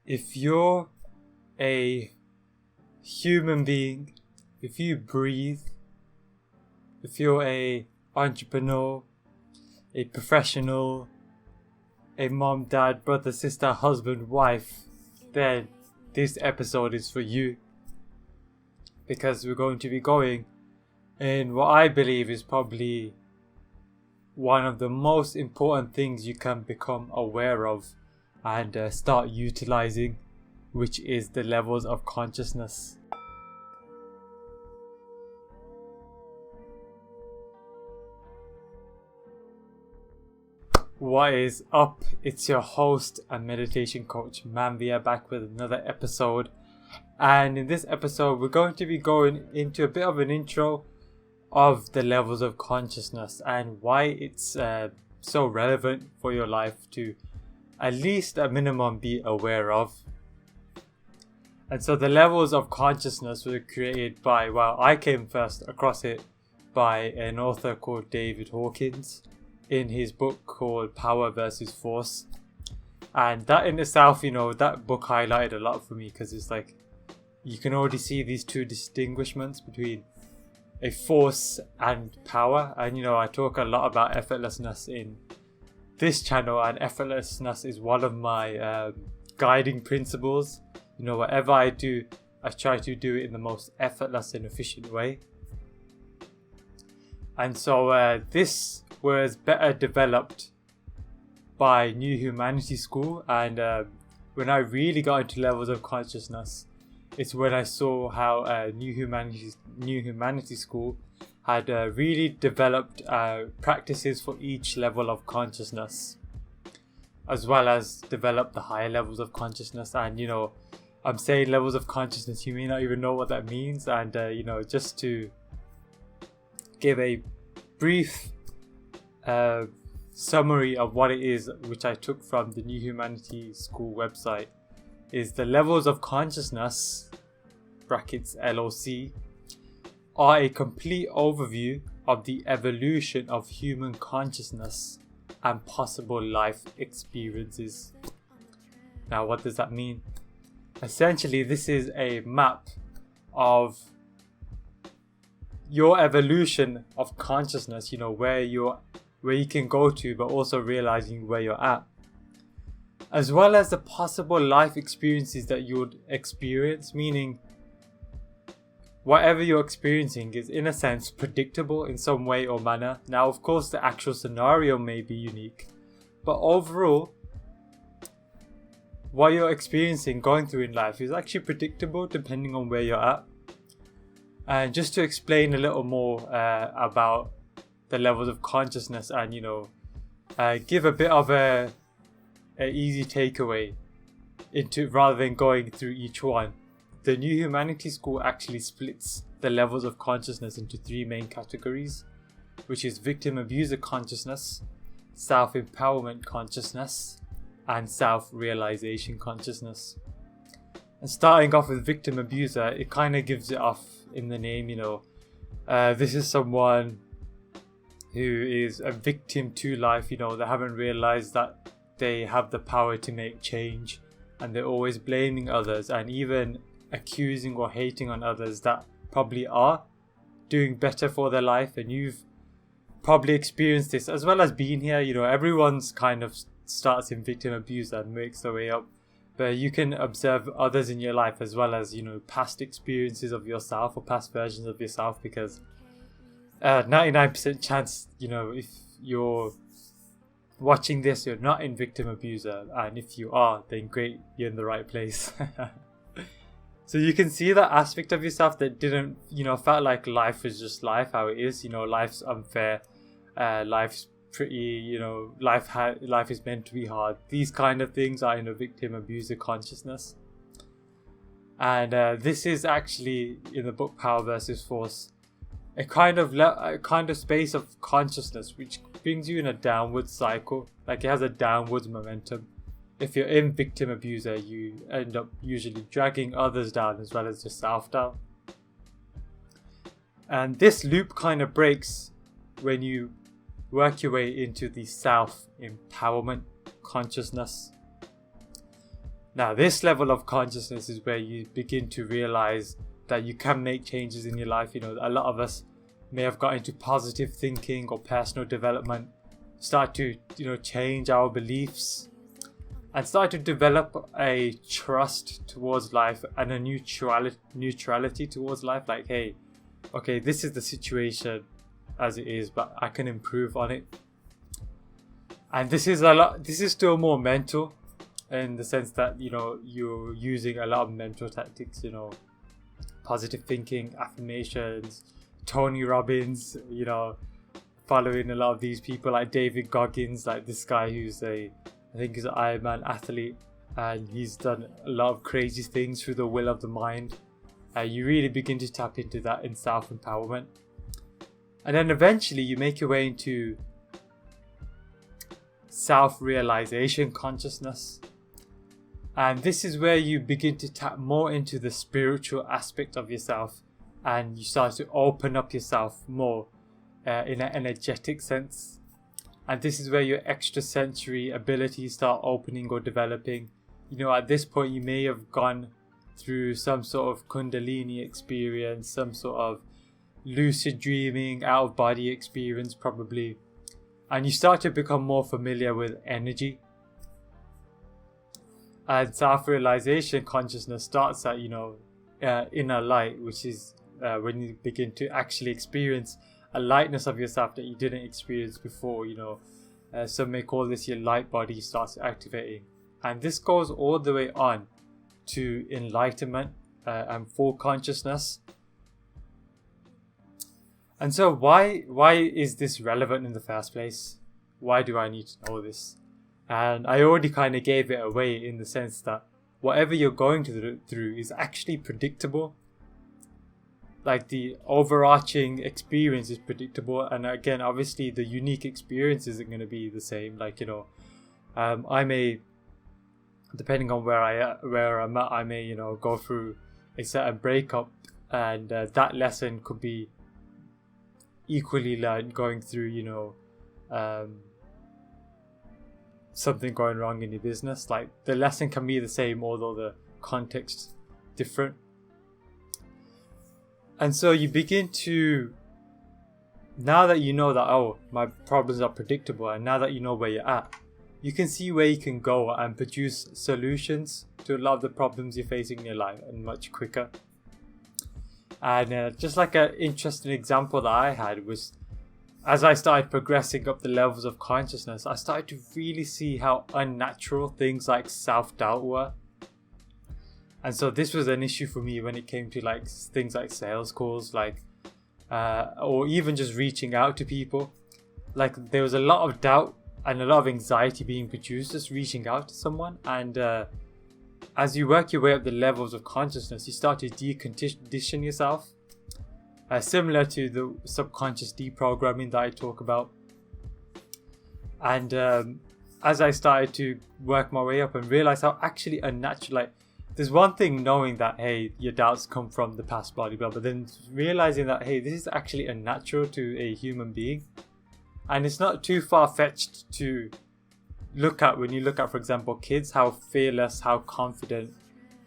If you're a human being, if you breathe, if you're a entrepreneur, a professional, a mom, dad, brother, sister, husband, wife, then this episode is for you. Because we're going to be going in what I believe is probably one of the most important things you can become aware of and start utilizing, which is the levels of consciousness. What is up? It's your host and meditation coach Manvir, back with another episode. And in this episode we're going to be going into a bit of an intro of the levels of consciousness and why it's so relevant for your life to at least at minimum be aware of. And so the levels of consciousness were created by, well, I came first across it by an author called David Hawkins in his book called Power versus Force. And that in itself, that book highlighted a lot for me, because it's like you can already see these two distinguishments between a force and power. And I talk a lot about effortlessness in this channel, and effortlessness is one of my guiding principles. Whatever I do, I try to do it in the most effortless and efficient way. And so this was better developed by New Humanity School, and when I really got into levels of consciousness, it's when I saw how New Humanity School had really developed practices for each level of consciousness, as well as developed the higher levels of consciousness. And I'm saying levels of consciousness, you may not even know what that means. And just to give a brief summary of what it is, which I took from the New Humanity School website, is the levels of consciousness brackets LOC are a complete overview of the evolution of human consciousness and possible life experiences. Now, what does that mean? Essentially, this is a map of your evolution of consciousness, where you can go to, but also realizing where you're at, as well as the possible life experiences that you would experience, meaning whatever you're experiencing is in a sense predictable in some way or manner. Now, of course, the actual scenario may be unique, but overall, what you're experiencing, going through in life, is actually predictable depending on where you're at. And just to explain a little more about the levels of consciousness, and give a bit of a easy takeaway into, rather than going through each one, the New Humanity School actually splits the levels of consciousness into three main categories, which is victim abuser consciousness, self-empowerment consciousness, and self-realization consciousness. And starting off with victim abuser, it kind of gives it off in the name. This is someone who is a victim to life. They haven't realized that they have the power to make change, and they're always blaming others and even accusing or hating on others that probably are doing better for their life. And you've probably experienced this as well as being here. Everyone's kind of starts in victim abuse and makes their way up, but you can observe others in your life as well as past experiences of yourself or past versions of yourself, because 99% chance if you're watching this, you're not in victim abuser, and if you are, then great, you're in the right place. So you can see that aspect of yourself that didn't felt like life was just life, how it is. Life's unfair, life's pretty, life is meant to be hard. These kind of things are in a victim abuser consciousness. And this is actually, in the book Power versus Force, a kind of space of consciousness which brings you in a downward cycle. Like, it has a downwards momentum. If you're in victim abuser, you end up usually dragging others down as well as yourself down. And this loop kind of breaks when you work your way into the self-empowerment consciousness. Now, this level of consciousness is where you begin to realize that you can make changes in your life. A lot of us may have got into positive thinking or personal development, start to, change our beliefs and start to develop a trust towards life and a neutrality towards life. Like, hey, okay, this is the situation as it is, but I can improve on it. And this is still more mental, in the sense that, you're using a lot of mental tactics, positive thinking, affirmations, Tony Robbins, following a lot of these people like David Goggins, like this guy who's I think he's an Ironman athlete, and he's done a lot of crazy things through the will of the mind. You really begin to tap into that in self-empowerment. And then eventually you make your way into self-realization consciousness. And this is where you begin to tap more into the spiritual aspect of yourself, and you start to open up yourself more in an energetic sense. And this is where your extrasensory abilities start opening or developing. At this point you may have gone through some sort of Kundalini experience, some sort of lucid dreaming, out of body experience probably, and you start to become more familiar with energy. And self-realization consciousness starts at inner light, which is when you begin to actually experience a lightness of yourself that you didn't experience before. Some may call this your light body starts activating, and this goes all the way on to enlightenment and full consciousness. And so why is this relevant in the first place? Why do I need to know this? And I already kind of gave it away, in the sense that whatever you're going through is actually predictable. Like, the overarching experience is predictable, and again, obviously the unique experience isn't going to be the same. Like, I may, depending on where I'm at, I may go through a certain breakup, and that lesson could be equally learned going through something going wrong in your business. Like, the lesson can be the same, although the context's different. And so you begin to, now that you know that, oh, my problems are predictable, and now that you know where you're at, you can see where you can go and produce solutions to a lot of the problems you're facing in your life, and much quicker. And just like an interesting example that I had was, as I started progressing up the levels of consciousness, I started to really see how unnatural things like self-doubt were. And so this was an issue for me when it came to like things like sales calls, like or even just reaching out to people. Like, there was a lot of doubt and a lot of anxiety being produced just reaching out to someone. And as you work your way up the levels of consciousness, you start to decondition yourself. Similar to the subconscious deprogramming that I talk about. And as I started to work my way up and realize how actually unnatural, like, there's one thing knowing that, hey, your doubts come from the past, blah, blah, but then realizing that, hey, this is actually unnatural to a human being. And it's not too far-fetched to look at when you look at, for example, kids, how fearless, how confident,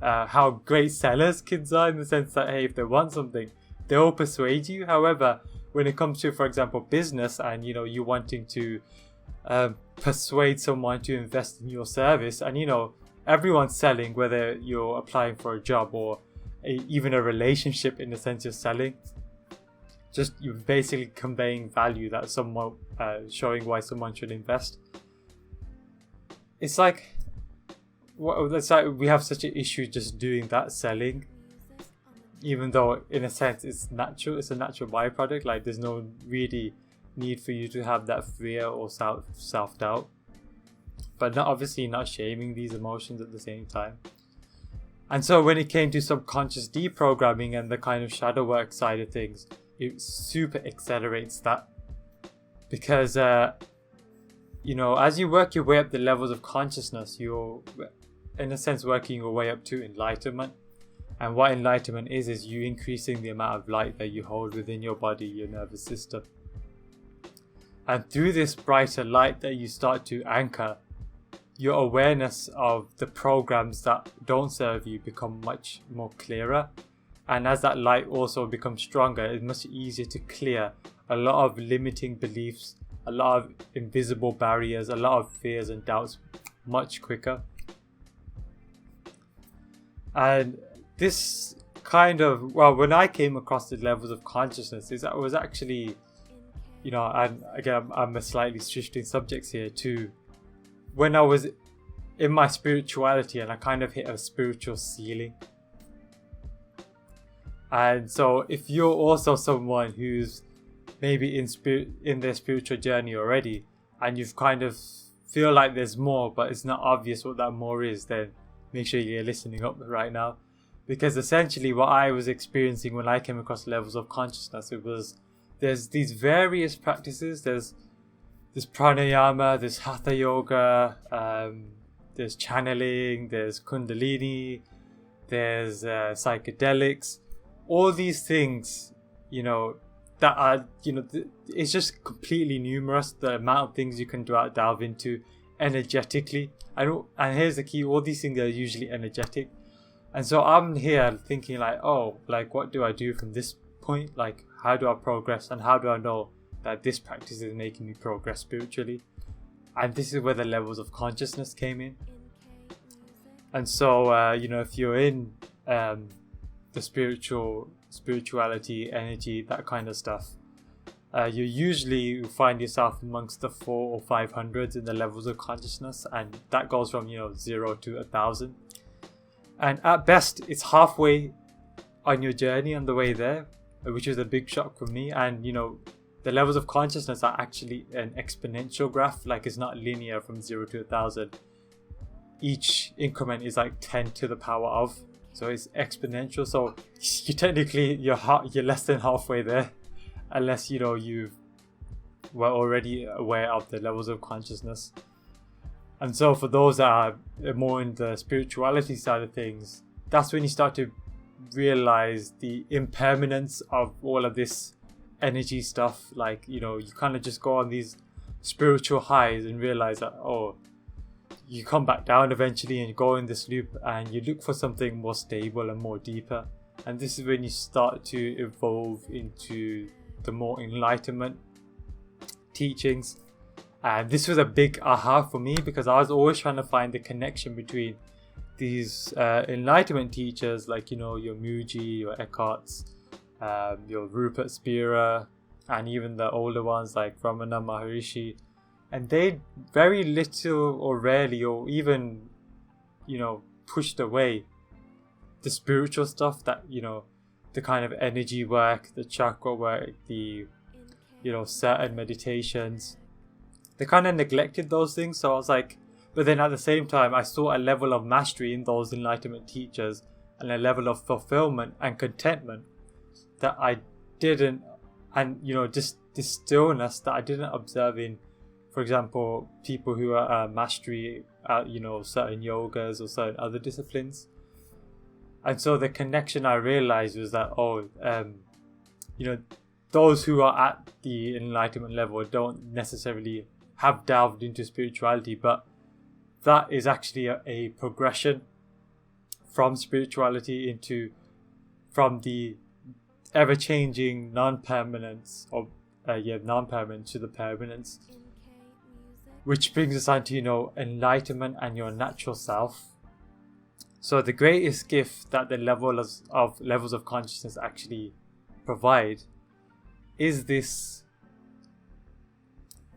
how great sellers kids are, in the sense that, hey, if they want something, they'll persuade you. However, when it comes to, for example, business, and you wanting to persuade someone to invest in your service, and everyone's selling, whether you're applying for a job or even a relationship, in the sense you're selling, just you're basically conveying value, that someone showing why someone should invest. It's like we have such an issue just doing that, selling, even though in a sense it's natural, it's a natural byproduct. Like, there's no really need for you to have that fear or self-doubt, but obviously not shaming these emotions at the same time. And so when it came to subconscious deprogramming and the kind of shadow work side of things, it super accelerates that, because as you work your way up the levels of consciousness, you're in a sense working your way up to enlightenment. And what enlightenment is you increasing the amount of light that you hold within your body, your nervous system. And through this brighter light that you start to anchor, your awareness of the programs that don't serve you become much more clearer. And as that light also becomes stronger, it's much easier to clear a lot of limiting beliefs, a lot of invisible barriers, a lot of fears and doubts much quicker. And this kind of, well, when I came across the levels of consciousness, it was actually, you know, and again, I'm a slightly shifting subjects here, to when I was in my spirituality and I kind of hit a spiritual ceiling. And so if you're also someone who's maybe in their spiritual journey already, and you've kind of feel like there's more, but it's not obvious what that more is, then make sure you're listening up right now. Because essentially what I was experiencing when I came across levels of consciousness, there's these various practices. There's pranayama, there's hatha yoga, there's channeling, there's kundalini, there's psychedelics. All these things, you know, that are, you know, it's just completely numerous, the amount of things you can delve into energetically. And here's the key, all these things are usually energetic. And so I'm here thinking like, oh, like what do I do from this point? Like, how do I progress, and how do I know that this practice is making me progress spiritually? And this is where the levels of consciousness came in. And so, you know, if you're in the spirituality, energy, that kind of stuff, you find yourself amongst the 400 or 500s in the levels of consciousness, and that goes from, you know, 0 to 1,000. And at best, it's halfway on your journey on the way there, which is a big shock for me. And, you know, the levels of consciousness are actually an exponential graph. Like, it's not linear from 0 to 1,000. Each increment is like 10 to the power of. So it's exponential. So you're less than halfway there, unless, you know, you were already aware of the levels of consciousness. And so for those that are more in the spirituality side of things, that's when you start to realize the impermanence of all of this energy stuff. Like, you know, you kind of just go on these spiritual highs and realize that, oh, you come back down eventually and you go in this loop and you look for something more stable and more deeper. And this is when you start to evolve into the more enlightenment teachings. And this was a big aha for me, because I was always trying to find the connection between these enlightenment teachers, like, you know, your Muji, your Eckhart's, your Rupert Spira, and even the older ones like Ramana Maharishi. And they very little or rarely or even, you know, pushed away the spiritual stuff, that, you know, the kind of energy work, the chakra work, the, you know, certain meditations. They kind of neglected those things. So I was like, but then at the same time, I saw a level of mastery in those enlightenment teachers and a level of fulfillment and contentment that I didn't, and, you know, just this stillness that I didn't observe in, for example, people who are mastery at, you know, certain yogas or certain other disciplines. And so the connection I realized was that, you know, those who are at the enlightenment level don't necessarily have delved into spirituality, but that is actually a progression from spirituality from the ever-changing non-permanence of non-permanent to the permanence, which brings us on to, you know, enlightenment and your natural self. So the greatest gift that the levels of consciousness actually provide is this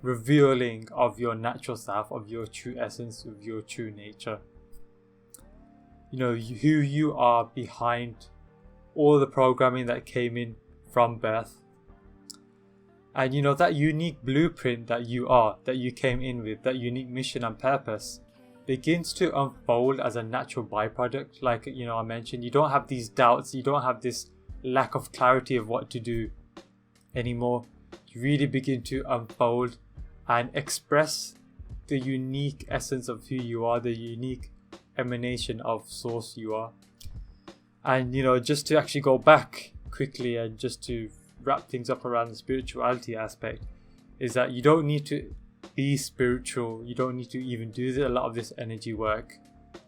revealing of your natural self, of your true essence, of your true nature. You know, who you are behind all the programming that came in from birth. And, you know, that unique blueprint that you came in with, that unique mission and purpose, begins to unfold as a natural byproduct. Like, you know, I mentioned, you don't have these doubts, you don't have this lack of clarity of what to do anymore. You really begin to unfold and express the unique essence of who you are, the unique emanation of source you are. And, you know, just to actually go back quickly and just to wrap things up around the spirituality aspect, is that you don't need to be spiritual. You don't need to even do a lot of this energy work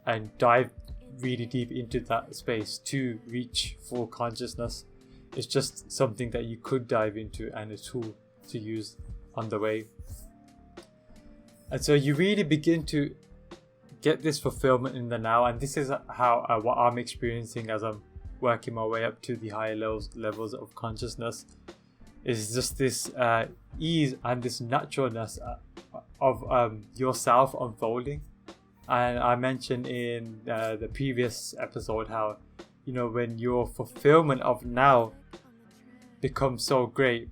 and dive really deep into that space to reach full consciousness. It's just something that you could dive into and a tool to use on the way. And so you really begin to get this fulfillment in the now, and this is how what I'm experiencing as I'm working my way up to the higher levels of consciousness, is just this ease and this naturalness of yourself unfolding. And I mentioned in the previous episode how, when your fulfillment of now becomes so great,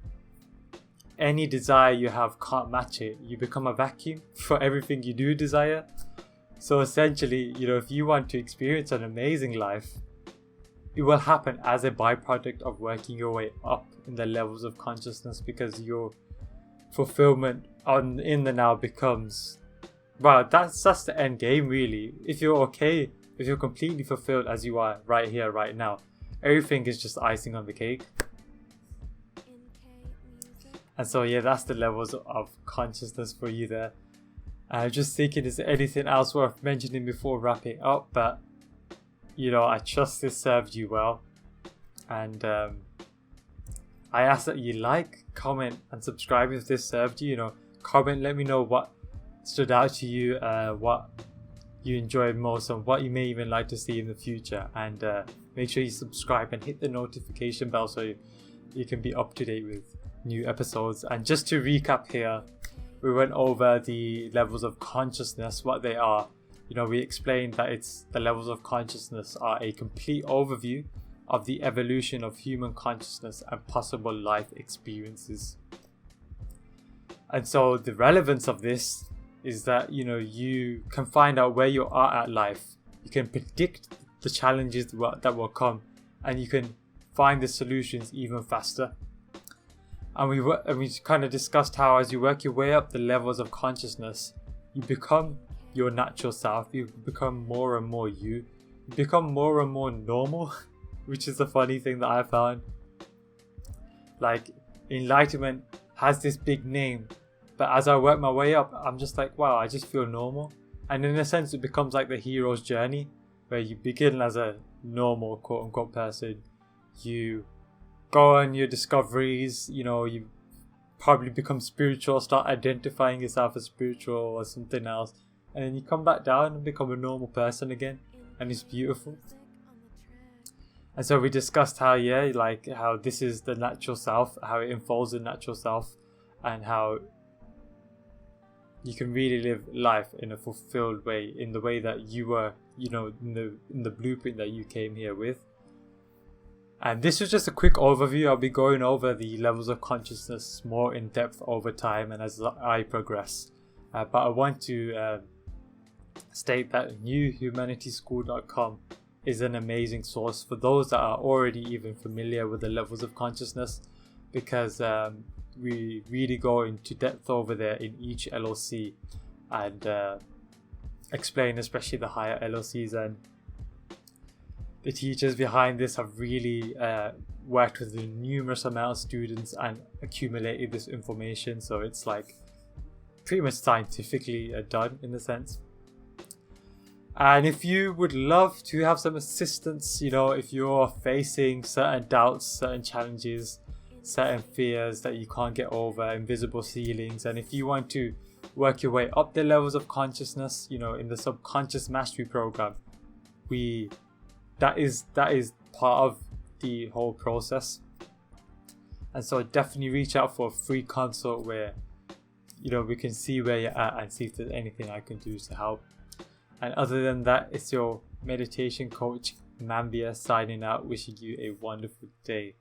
any desire you have can't match it. You become a vacuum for everything you do desire. So essentially, if you want to experience an amazing life, it will happen as a byproduct of working your way up in the levels of consciousness, because your fulfillment in the now becomes, well, that's the end game really. If you're completely fulfilled as you are right here, right now, everything is just icing on the cake. And so yeah, that's the levels of consciousness for you there. Just thinking, is there anything else worth mentioning before wrapping up? But I trust this served you well, and I ask that you like, comment and subscribe if this served you. Comment, let me know what stood out to you, what you enjoyed most, and what you may even like to see in the future. And make sure you subscribe and hit the notification bell so you can be up to date with new episodes. And just to recap here, we went over the levels of consciousness, what they are. We explained that the levels of consciousness are a complete overview of the evolution of human consciousness and possible life experiences. And so the relevance of this is that, you can find out where you are at life. You can predict the challenges that will come, and you can find the solutions even faster. And we kind of discussed how as you work your way up the levels of consciousness, you become your natural self. You become more and more you become more and more normal, which is a funny thing that I found. Like, enlightenment has this big name, but as I work my way up, I'm just like, wow, I just feel normal. And in a sense, it becomes like the hero's journey, where you begin as a normal quote unquote person, you go on your discoveries, you probably become spiritual, start identifying yourself as spiritual or something else, and then you come back down and become a normal person again, and it's beautiful. And so we discussed how this is the natural self, how it unfolds the natural self, and how you can really live life in a fulfilled way, in the way that you were, in the blueprint that you came here with. And this was just a quick overview. I'll be going over the levels of consciousness more in depth over time and as I progress. But I want to state that newhumanityschool.com is an amazing source for those that are already even familiar with the levels of consciousness, because we really go into depth over there in each LOC and explain especially the higher LOCs, and the teachers behind this have really worked with a numerous amount of students and accumulated this information, so it's like pretty much scientifically done in a sense. And if you would love to have some assistance, if you're facing certain doubts, certain challenges, certain fears that you can't get over, invisible ceilings, and if you want to work your way up the levels of consciousness, in the subconscious mastery program, that is part of the whole process. And so definitely reach out for a free consult where we can see where you're at and see if there's anything I can do to help. And other than that, it's your meditation coach Manvir signing out, wishing you a wonderful day.